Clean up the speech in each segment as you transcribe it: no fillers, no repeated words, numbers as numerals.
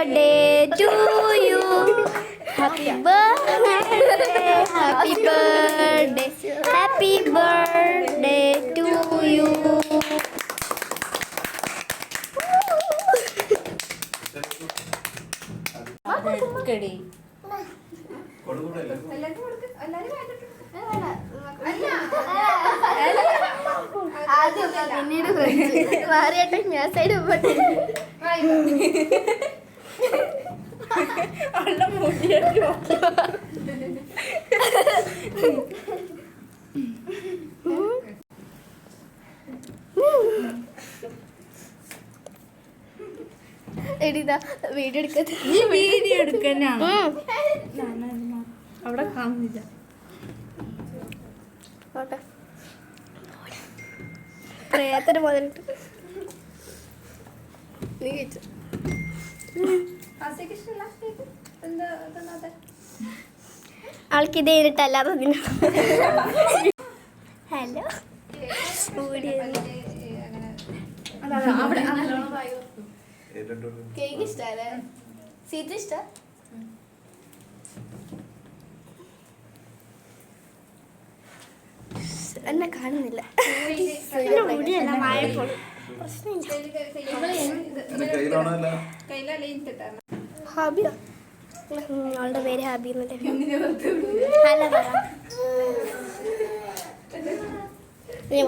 birthday to you. Happy birthday, happy birthday, happy birthday to you. പിന്നീട് മാറിയട്ടെ ഞാൻ side പോട്ടെ. എടിതാ video എടുക്കട്ടെ. Video എടുക്കാനാണ് അവിടെ കാണുന്നില്ല. പ്രേതത്തിന് മുതലിട്ട് നീ കഴിച്ചു. ആൾക്ക് ഇത് ചെയ്തിട്ടല്ലാതെ ഹലോ കേക്ക് ഇഷ്ടല്ലേ? സീറ്റ് ഇഷ്ട? എന്നെ കാണുന്നില്ല. ഹാബിയ അവളുടെ പേര് ഹാബി എന്നല്ലേ?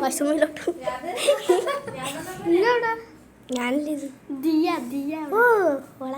വാഷ്റൂമിലോട്ട് ഞാനല്ലേ ഇത്. ദിയ ദിയ ഓ ഓളെ